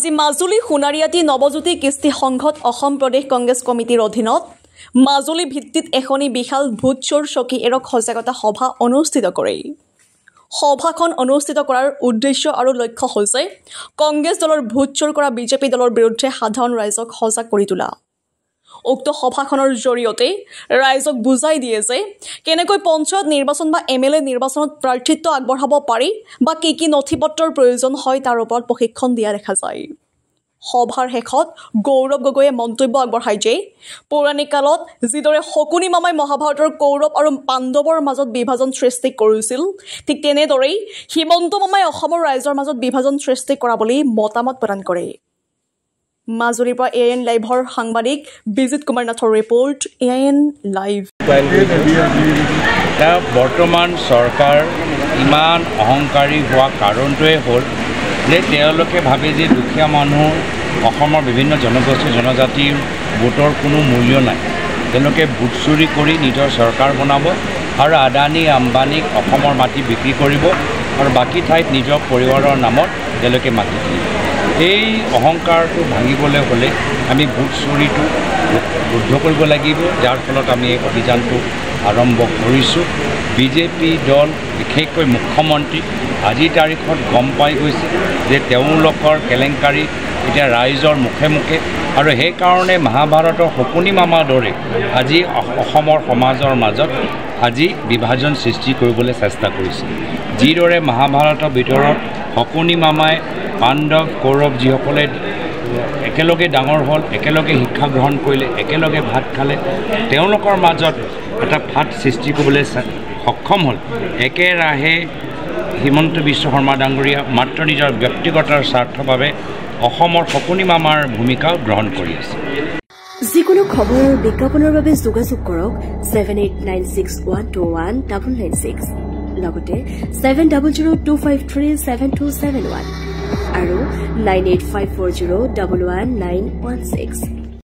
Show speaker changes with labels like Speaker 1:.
Speaker 1: আজি মাজুলী সোণাৰীয়াটি নৱজ্যোতি কৃষ্টি সংঘত অসম প্ৰদেশ কংগ্ৰেছ কমিটিৰ অধীনত মাজুলী ভিত্তিত এখনি বিশাল ভোট চোৰ চকী এৰক সজাগতা সভা অনুষ্ঠিত কৰে। সভাখন অনুষ্ঠিত কৰাৰ উদ্দেশ্য আৰু লক্ষ্য হৈছে কংগ্ৰেছ দলৰ ভোট চোৰ কৰা বিজেপি দলৰ বিৰুদ্ধে সাধাৰণ ৰাইজক সজাগ কৰি তোলা। উক্ত সভাখনৰ জৰিয়তে ৰাইজক বুজাই দিয়ে যে কেনেকৈ পঞ্চায়ত নিৰ্বাচন বা MLA নিৰ্বাচনত প্ৰাৰ্থিত্ব আগবঢ়াব পাৰি বা কি নথিপত্ৰৰ প্ৰয়োজন হয় তাৰ ওপৰত প্ৰশিক্ষণ দিয়া দেখা যায়। সভাৰ শেষত গৌৰৱ গগৈয়ে মন্তব্য আগবঢ়ায় যে পৌৰাণিক কালত যিদৰে শকুনি মামাই মহাভাৰতৰ কৌৰৱ আৰু পাণ্ডৱৰ মাজত বিভাজন সৃষ্টি কৰিছিল, ঠিক তেনেদৰেই হিমন্ত মামাই অসমৰ ৰাইজৰ মাজত বিভাজন সৃষ্টি কৰা বুলি মতামত প্ৰদান কৰে। মাজুলীৰ পৰা AIN লাইভৰ সাংবাদিক বিজিত কুমাৰ নাথৰ ৰিপৰ্ট, AIN লাইভ।
Speaker 2: বৰ্তমান চৰকাৰ ইমান অহংকাৰী হোৱা কাৰণটোৱে হ'ল যে তেওঁলোকে ভাবে যে দুখীয়া মানুহ অসমৰ বিভিন্ন জনগোষ্ঠী জনজাতিৰ ভোটৰ কোনো মূল্য নাই। তেওঁলোকে ভোট চুৰি কৰি নিজৰ চৰকাৰ বনাব আৰু আদানী আম্বানীক অসমৰ মাটি বিক্ৰী কৰিব আৰু বাকী ঠাইত নিজৰ পৰিবাৰৰ নামত তেওঁলোকে মাটি দিব। এই অহংকাৰটো ভাঙিবলৈ হ'লে আমি ভোট চুৰিটো ৰুদ্ধ কৰিব লাগিব, যাৰ ফলত আমি এই অভিযানটো আৰম্ভ কৰিছোঁ। বিজেপি দল বিশেষকৈ মুখ্যমন্ত্ৰী আজিৰ তাৰিখত গম পাই গৈছে যে তেওঁলোকৰ কেলেংকাৰী এতিয়া ৰাইজৰ মুখে মুখে, আৰু সেইকাৰণে মহাভাৰতৰ শকুনি মামাৰ দৰে আজি অসমৰ সমাজৰ মাজত আজি বিভাজন সৃষ্টি কৰিবলৈ চেষ্টা কৰিছে। যিদৰে মহাভাৰতৰ ভিতৰত শকুনি মামাই পাণ্ডৱ কৌৰৱ যিসকলে একেলগে ডাঙৰ হ'ল, একেলগে শিক্ষা গ্ৰহণ কৰিলে, একেলগে ভাত খালে, তেওঁলোকৰ মাজত এটা ফাট সৃষ্টি কৰিবলৈ সক্ষম হ'ল। একেৰাহে হিমন্ত বিশ্ব শৰ্মা ডাঙৰীয়া মাত্ৰ নিজৰ ব্যক্তিগতৰ স্বাৰ্থৰ বাবে অসমৰ শকুনি মামাৰ ভূমিকা গ্ৰহণ কৰি আছে।
Speaker 3: যিকোনো খবৰ আৰু বিজ্ঞাপনৰ বাবে যোগাযোগ কৰক 7896121996 লগতে 7002537271 আৰু 9854011916।